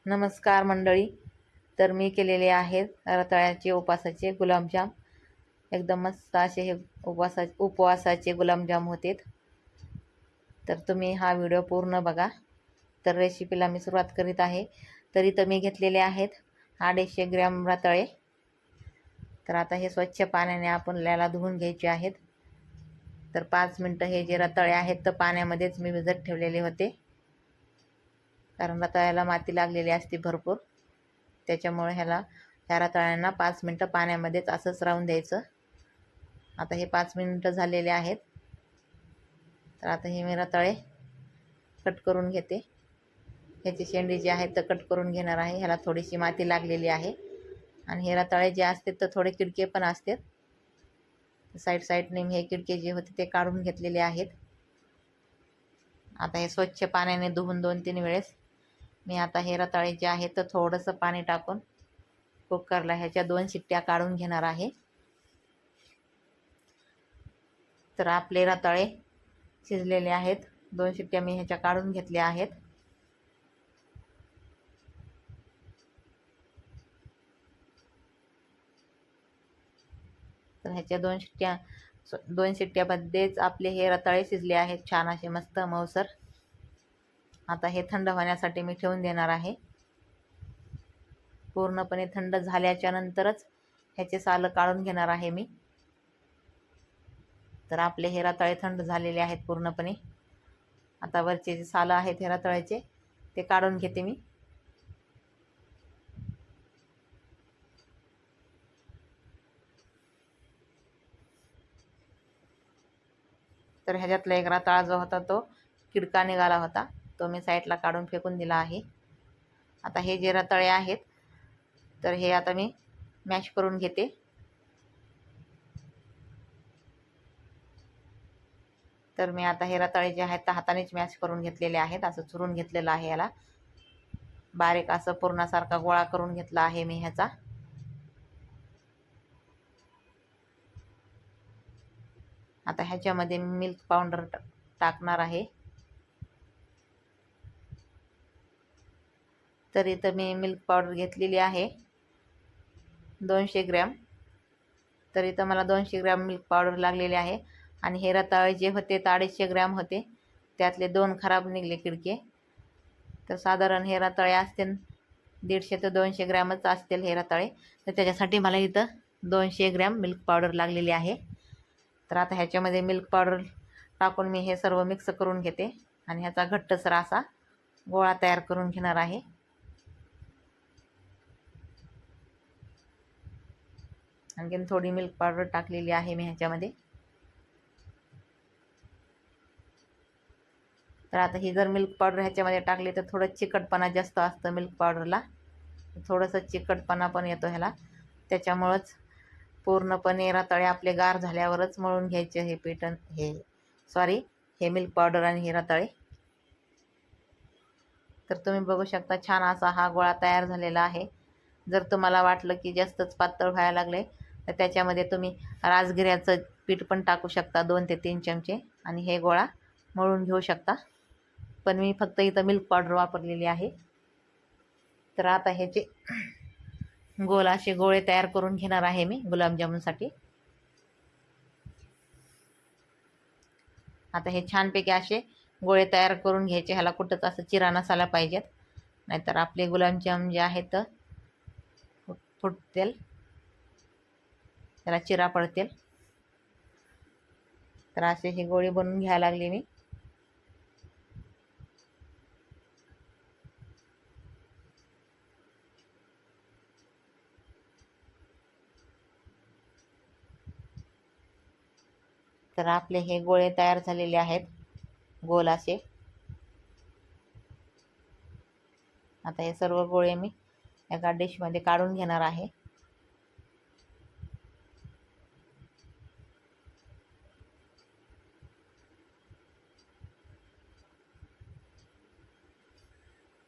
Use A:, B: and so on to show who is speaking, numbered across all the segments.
A: नमस्कार मंडळी. तर मी केलेले आहेत रताळ्याचे उपवासाचे गुलाबजाम. एकदम मस्त असे हे उपवासाचे गुलाबजाम होते. तर तुम्ही हा व्हिडिओ पूर्ण बघा. तर रेसिपीला मी सुरुवात करीत आहे. तर इथं मी घेतलेले आहेत 250 ग्रॅम रताळे. तर आता हे स्वच्छ पाण्याने आपल्याला धुवून घ्यायचे आहेत. तर 5 मिनटं हे जे रताळे आहेत तर पाण्यामध्येच मी भिजत ठेवलेले होते, कारण रताळ्याला माती लागलेली असते भरपूर. त्याच्यामुळे ह्या रताळ्यांना 5 मिनटं पाण्यामध्येच असंच राहून द्यायचं. आता हे 5 मिनटं झालेले आहेत. तर आता हे मी रताळे कट करून घेते. ह्याची शेंडी जी आहे तर कट करून घेणार आहे. ह्याला थोडीशी माती लागलेली आहे आणि हे रताळे जे असते तर थोडे किडके पण असतात. साईडने हे किडके जे होते ते काढून घेतलेले आहेत. आता हे स्वच्छ पाण्याने धुवून 2-3 वेळेस मी आता हे रताळे जे आहेत तर थोडंसं पाणी टाकून कुकरला ह्याच्या 2 शिट्ट्या काढून घेणार आहे. तर आपले रताळे शिजलेले आहेत. 2 शिट्ट्या मी ह्याच्या काढून घेतल्या आहेत. तर ह्याच्या 2 शिट्ट्यामध्येच आपले हे रताळे शिजले आहेत, छान असे मस्त मऊसर. आता हे थंड होण्यासाठी मी ठेवून देणार आहे. पूर्णपणे थंड झाल्याच्या नंतरच ह्याचे सालं काढून घेणार आहे मी. तर आपले हे रताळे थंड झालेले आहेत पूर्णपणे. आता वरचे जे सालं आहेत हे रताळ्याचे ते काढून घेते मी. तर ह्याच्यातला एक रताळा जो होता तो किडका निघाला होता, तो मी साईडला काढून फेकून दिला आहे. आता हे जे रताळे आहेत तर हे आता मी मॅश करून घेते. तर मी आता हे रताळे जे आहेत तर हातानेच मॅश करून घेतलेले आहेत. असं चुरून घेतलेलं आहे. याला बारीक असं पूर्णासारखा गोळा करून घेतला आहे मी ह्याचा. आता ह्याच्यामध्ये मिल्क पावडर टाकणार आहे. तर इथं मी मिल्क पावडर घेतलेली आहे 200 ग्रॅम. तर इथं मला 200 ग्रॅम मिल्क पावडर लागलेली आहे. आणि हे रताळे जे होते 250 ग्रॅम होते, त्यातले 2 खराब निघले किडके. तर साधारण हे रताळे असतील 150 ते 200 ग्रॅमच असतील हे रताळे. तर त्याच्यासाठी मला इथं 200 ग्रॅम मिल्क पावडर लागलेली आहे. तर आता ह्याच्यामध्ये मिल्क पावडर टाकून मी हे सर्व मिक्स करून घेते आणि ह्याचा घट्टसर असा गोळा तयार करून घेणार आहे. आणखीन थोडी मिल्क पावडर टाकलेली आहे मी ह्याच्यामध्ये. तर आता ही जर मिल्क पावडर ह्याच्यामध्ये टाकली तर थोडं चिकटपणा जास्त असतं मिल्क पावडरला. थोडंसं चिकटपणा पण येतो ह्याला. त्याच्यामुळंच पूर्णपणे रताळे आपले गार झाल्यावरच मळून घ्यायचे हे मिल्क पावडर आणि हे रताळे. तर तुम्ही बघू शकता छान असा हा गोळा तयार झालेला आहे. जर तुम्हाला वाटलं की जास्तच पातळ व्हायला लागले तर त्याच्यामध्ये तुम्ही राजगिऱ्याचं पीठ पण टाकू शकता 2 ते 3 चमचे आणि हे गोळा मळून घेऊ शकता. पण मी फक्त इथं मिल्क पावडर वापरलेली आहे. तर आता ह्याचे गोल असे गोळे तयार करून घेणार आहे मी गुलाबजामुनसाठी. आता हे छानपैकी असे गोळे तयार करून घ्यायचे. ह्याला कुठंच असं चिरा नसायला पाहिजेत, नाहीतर आपले गुलाबजाम जे आहेत फुटतील, त्याला चिरा पडतील. तर असे हे गोळे बनवून घ्यायला लागले मी. तर आपले हे गोळे तयार झालेले आहेत गोल असे. आता हे सर्व गोळे मी एका डिशमध्ये काढून घेणार आहे.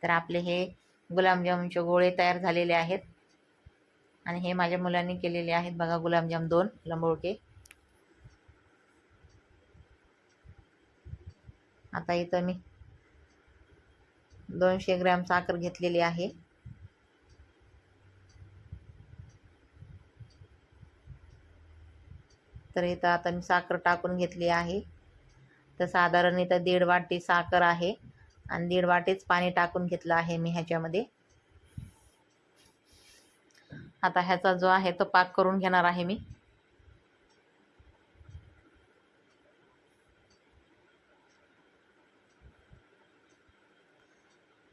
A: तर आपले हे गुलाबजामुनचे गोळे तयार झालेले आहेत आणि हे माझ्या मुलांनी केलेले आहेत बघा गुलाबजाम 2 लंबोळके. आता इथं मी 200 ग्रॅम साखर घेतलेली आहे. तर इथं आता मी साखर टाकून घेतली आहे. तर साधारण इथं 1.5 वाटी साखर आहे आणि 1.5 वाटीच पाणी टाकून घेतलं आहे मी ह्याच्यामध्ये. आता ह्याचा जो आहे तो पाक करून घेणार आहे मी.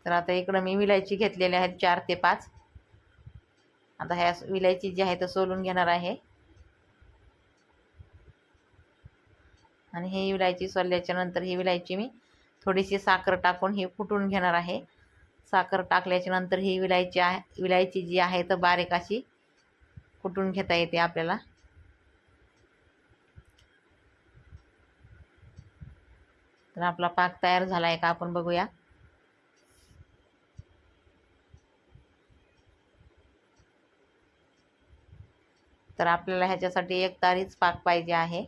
A: तर आता इकडं मी विलायची घेतलेली आहेत 4 ते 5. आता ह्या विलायची जी आहे तर सोलून घेणार आहे आणि ही विलायची सोलल्याच्या नंतर ही विलायची मी थोडीशी साखर टाकून ही फुटून घेणार आहे. साखर टाकल्याच्या नंतर ही विलायची जी आहे तर बारीक अशी कुटून घेता येते आपल्याला. तर आपला पाक तयार झाला आहे का आपण बघूया. तर आपल्याला ह्याच्यासाठी 1 तारीच पाक पाहिजे आहे.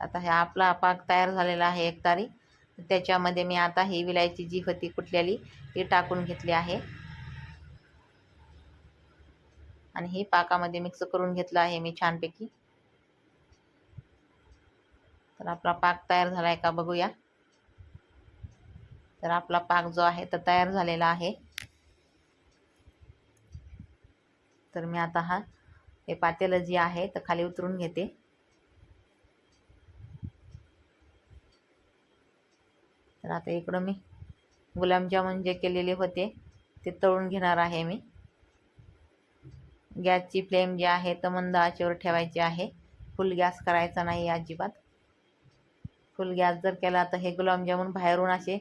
A: आता हा आपला पाक तयार झालेला आहे 1 तारी. त्याच्यामध्ये मी आता ही विलायची जी होती कुटलेली ती टाकून घेतली आहे आणि ही पाकामध्ये मिक्स करून घेतलं आहे मी छानपैकी. तर आपला पाक तयार झाला आहे का बघूया. तर आपला पाक जो आहे तर तयार झालेला आहे. तर मी आता हे पातेलं जे आहे तर खाली उतरून घेते. तर आता इकडं मी गुलाबजामुन जे केलेले होते ते तळून घेणार आहे मी. गॅसची फ्लेम जी आहे तर मंद आचेवर ठेवायची आहे. फुल गॅस करायचा नाही अजिबात. फुल गॅस जर केला तर हे गुलाबजामुन बाहेरून असे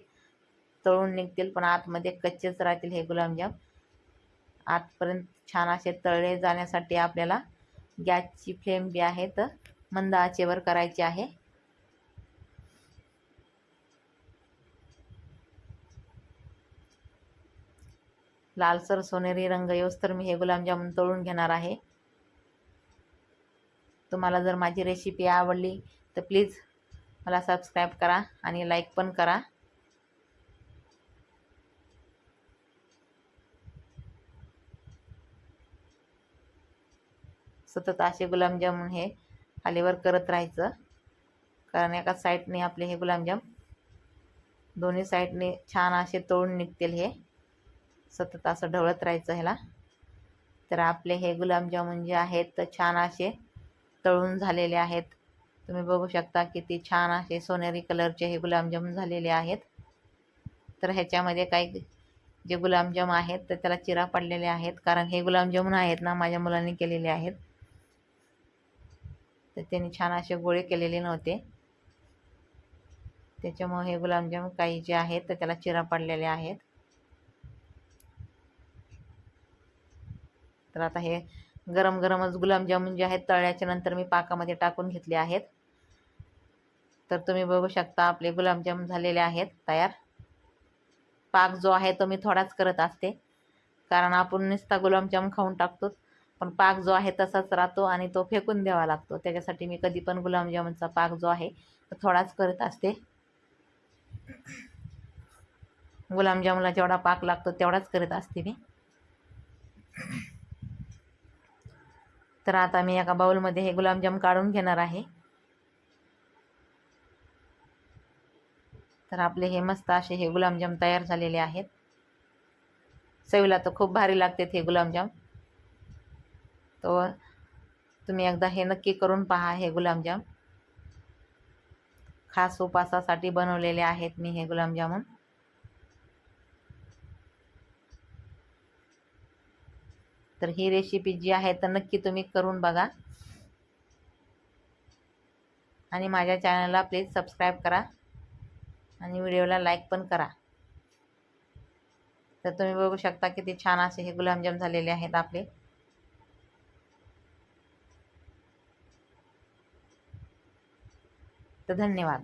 A: तळून निघतील पण आतमध्ये कच्चेच राहतील हे गुलाबजाम. आतपर्यंत छान असे तळले जाण्यासाठी आपल्याला गॅसची फ्लेम जी आहे तर मंद आचेवर करायची आहे. लालसर सोनेरी रंग येऊस्तोवर मी हे गुलाबजामुन तळून घेणार आहे. तुम्हाला जर माझी रेसिपी आवडली तर प्लीज मला सबस्क्राईब करा आणि लाईक पण करा. सतत असे गुलाबजामुन हे खालीवर करत राहायचं, कारण एका साईडने आपले हे गुलाबजाम दोन्ही साईडने छान असे तळून निघतील. हे सतत असं ढवळत राहायचं ह्याला. तर आपले हे गुलाबजामुन जे आहेत तर छान असे तळून झालेले आहेत. तुम्ही बघू शकता किती छान असे सोनेरी कलरचे हे गुलाबजामुन झालेले आहेत. तर ह्याच्यामध्ये काही जे गुलाबजाम आहेत तर त्याला चिरा पडलेले आहेत, कारण हे गुलाबजामुन आहेत ना माझ्या मुलांनी केलेले आहेत. तर त्यांनी छान असे गोळे केलेले नव्हते, त्याच्यामुळे हे गुलाबजाम काही जे आहेत तर त्याला चिरा पडलेले आहेत. तर आता हे गरम गरमच गुलाबजामुन जे आहेत तळल्याच्या नंतर मी पाकामध्ये टाकून घेतले आहेत. तर तुम्ही बघू शकता आपले गुलाबजाम झालेले आहेत तयार. पाक जो आहे तो मी थोडाच करत असते, कारण आपण नुसता गुलाबजाम खाऊन टाकतो, पण पाक जो आहे तसाच राहतो आणि तो फेकून द्यावा लागतो. त्याच्यासाठी मी कधी पण गुलाबजामुनचा पाक जो आहे तो थोडाच करत असते. गुलाबजामुनला जेवढा पाक लागतो तेवढाच करत असते मी. तर आता मी एका बाउलमध्ये हे गुलाबजाम काढून घेणार आहे. तर आपले हे मस्त असे हे गुलाबजाम तयार झालेले आहेत. चवीला तर खूप भारी लागतात हे गुलाबजाम. तो तुम्ही एकदा हे नक्की करून पहा. हे गुलाबजाम खास उपासासाठी बनवलेले आहेत मी हे गुलाबजामुन. तर ही रेसिपी जी आहे तर नक्की तुम्ही करून बघा आणि माझ्या चॅनलला प्लीज सबस्क्राईब करा आणि व्हिडिओला लाईक पण करा. तर तुम्ही बघू शकता किती छान असे हे गुलाबजाम झालेले आहेत आपले. तर धन्यवाद.